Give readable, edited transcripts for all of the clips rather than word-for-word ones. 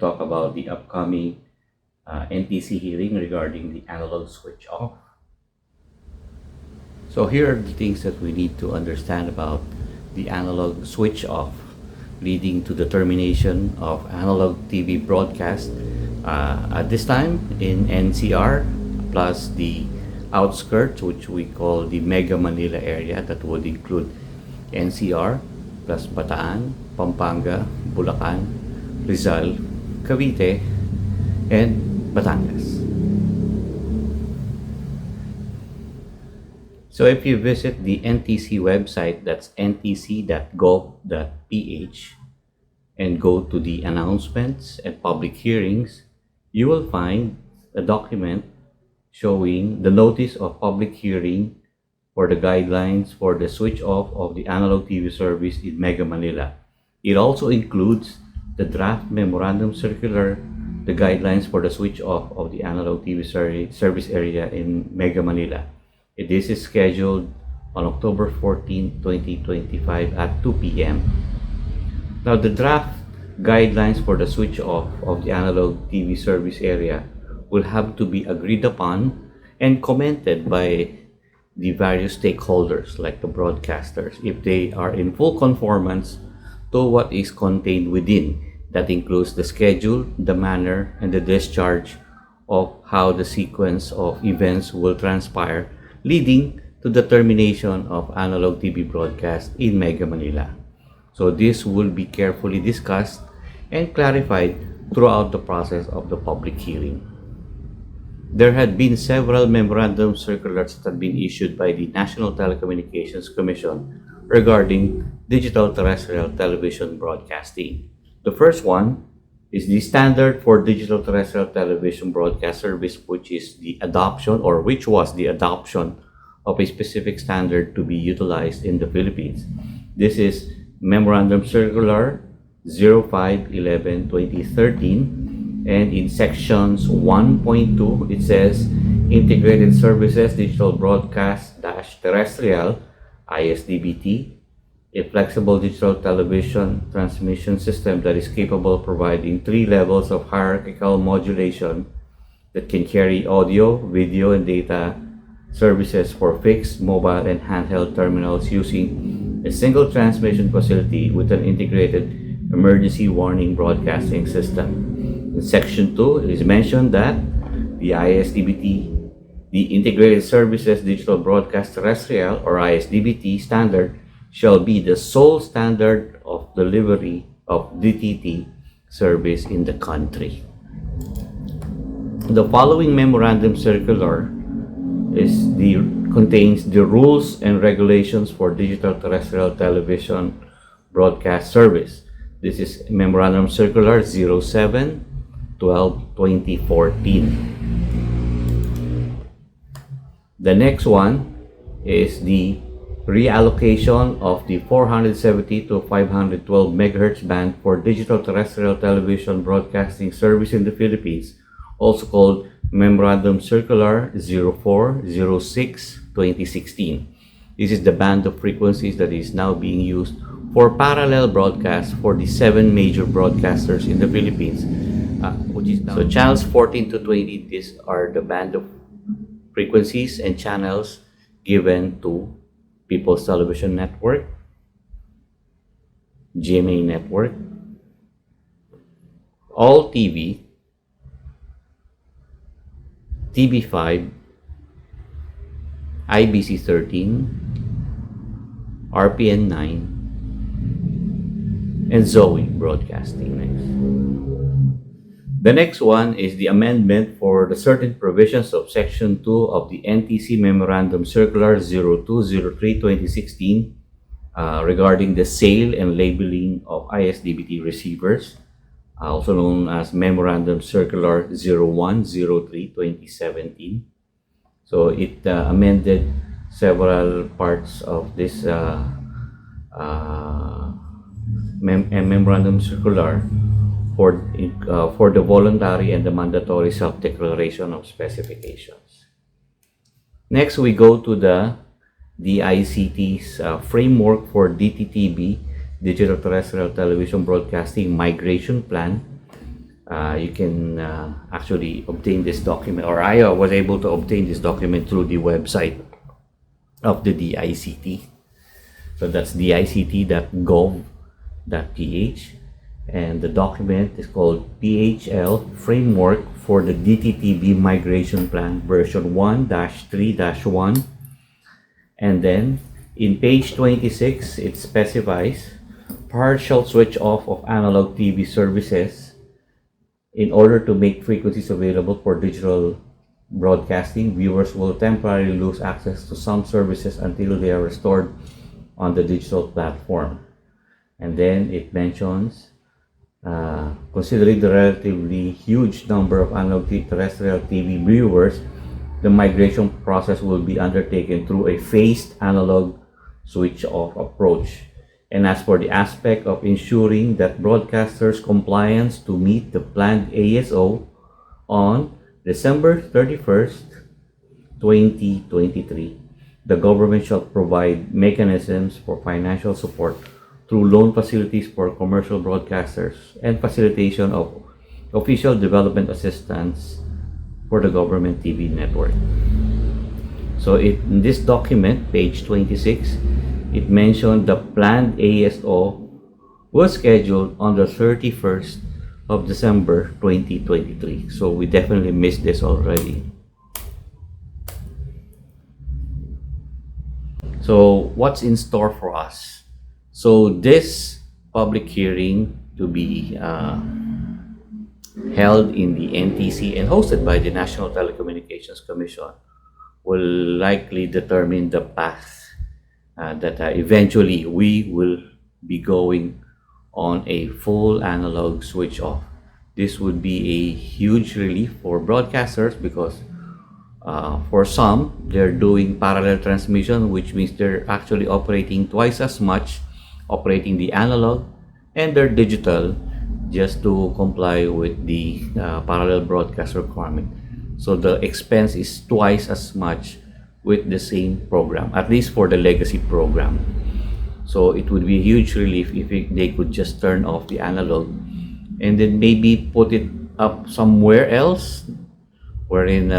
talk about the upcoming NTC hearing regarding the analog switch off. So here are the things that we need to understand about the analog switch off, leading to the termination of analog TV broadcast at this time in NCR, plus the outskirts, which we call the Mega-Manila area, that would include NCR plus Bataan, Pampanga, Bulacan, Rizal, Cavite, and Batangas. So if you visit the NTC website, that's ntc.gov.ph, and go to the announcements and public hearings, you will find a document showing the notice of public hearing for the guidelines for the switch off of the analog TV service in Mega-Manila. It also includes the draft memorandum circular, the guidelines for the switch off of the analog TV service area in Mega-Manila. This is scheduled on October 14, 2025 at 2 p.m. Now, the draft guidelines for the switch off of the analog TV service area will have to be agreed upon and commented by the various stakeholders like the broadcasters if they are in full conformance to what is contained within. That includes the schedule, the manner, and the discharge of how the sequence of events will transpire, leading to the termination of analog TV broadcast in Mega-Manila. So this will be carefully discussed and clarified throughout the process of the public hearing. There had been several memorandum circulars that had been issued by the National Telecommunications Commission regarding digital terrestrial television broadcasting. The first one is the standard for digital terrestrial television broadcast service, which was the adoption of a specific standard to be utilized in the Philippines. This is Memorandum Circular 05/11/2013, and in sections 1.2 it says Integrated Services Digital Broadcast Terrestrial ISDB-t, a flexible digital television transmission system that is capable of providing 3 levels of hierarchical modulation that can carry audio, video, and data services for fixed, mobile, and handheld terminals using a single transmission facility with an integrated emergency warning broadcasting system. In section 2, it is mentioned that the ISDB-t, the Integrated Services Digital Broadcast Terrestrial, or ISDB-t standard, shall be the sole standard of delivery of DTT service in the country. The following memorandum circular contains the rules and regulations for digital terrestrial television broadcast service. This is Memorandum Circular 07/12/2014. The next one is the reallocation of the 470 to 512 MHz band for digital terrestrial television broadcasting service in the Philippines, also called Memorandum Circular 04/06/2016. This is the band of frequencies that is now being used for parallel broadcast for the 7 major broadcasters in the Philippines, so channels 14 to 20. These are the band of frequencies and channels given to People's Television Network, GMA Network, All TV, TV5, IBC 13, RPN 9, and Zoe Broadcasting next. The next one is the amendment for the certain provisions of Section 2 of the NTC Memorandum Circular 02/03/2016 regarding the sale and labeling of ISDB-t receivers, also known as Memorandum Circular 01/03/2017. So it amended several parts of this memorandum circular for the voluntary and the mandatory self-declaration of specifications. Next, we go to the DICT's framework for DTTB, Digital Terrestrial Television Broadcasting Migration Plan. You can actually obtain this document, or I was able to obtain this document through the website of the DICT. So that's dict.gov.ph, and the document is called PHL Framework for the DTTB Migration Plan version 1-3-1. And then in page 26, it specifies partial switch off of analog TV services in order to make frequencies available for digital broadcasting. Viewers will temporarily lose access to some services until they are restored on the digital platform. And then it mentions, considering the relatively huge number of analog terrestrial TV viewers, the migration process will be undertaken through a phased analog switch-off approach. And as for the aspect of ensuring that broadcasters' compliance to meet the planned ASO on December 31st, 2023, the government shall provide mechanisms for financial support through loan facilities for commercial broadcasters and facilitation of official development assistance for the government TV network. So in this document, page 26, it mentioned the planned ASO was scheduled on the 31st of December 2023. So we definitely missed this already. So what's in store for us? So this public hearing to be held in the NTC and hosted by the National Telecommunications Commission will likely determine the path that eventually we will be going on a full analog switch off. This would be a huge relief for broadcasters because for some, they're doing parallel transmission, which means they're actually operating twice as much, operating the analog and their digital, just to comply with the parallel broadcast requirement. So the expense is twice as much with the same program, at least for the legacy program. So it would be a huge relief if they could just turn off the analog and then maybe put it up somewhere else wherein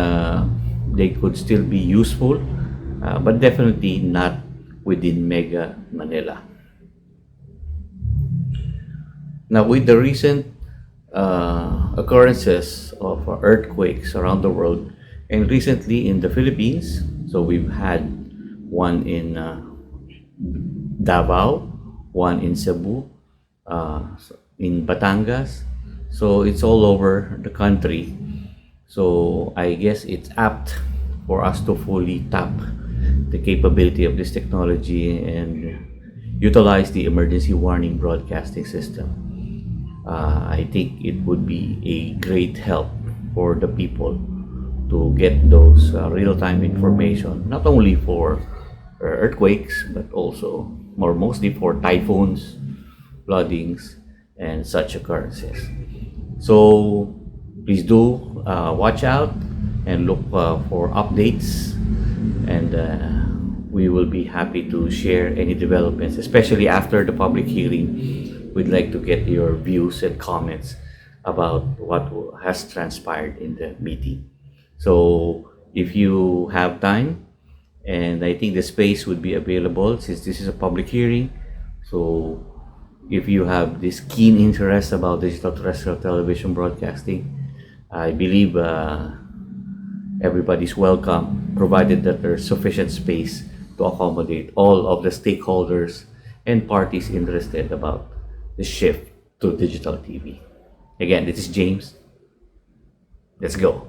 they could still be useful, but definitely not within Mega-Manila. Now, with the recent occurrences of earthquakes around the world, and recently in the Philippines, so we've had one in Davao, one in Cebu, in Batangas, so it's all over the country. So I guess it's apt for us to fully tap the capability of this technology and utilize the emergency warning broadcasting system. I think it would be a great help for the people to get those real-time information, not only for earthquakes, but also, or mostly for typhoons, floodings, and such occurrences. So please do watch out and look for updates, and we will be happy to share any developments, especially after the public hearing. We'd like to get your views and comments about what has transpired in the meeting. So if you have time, and I think the space would be available since this is a public hearing, so if you have this keen interest about digital terrestrial television broadcasting, I believe everybody's welcome, provided that there's sufficient space to accommodate all of the stakeholders and parties interested about the shift to digital TV. Again, this is James. Let's go.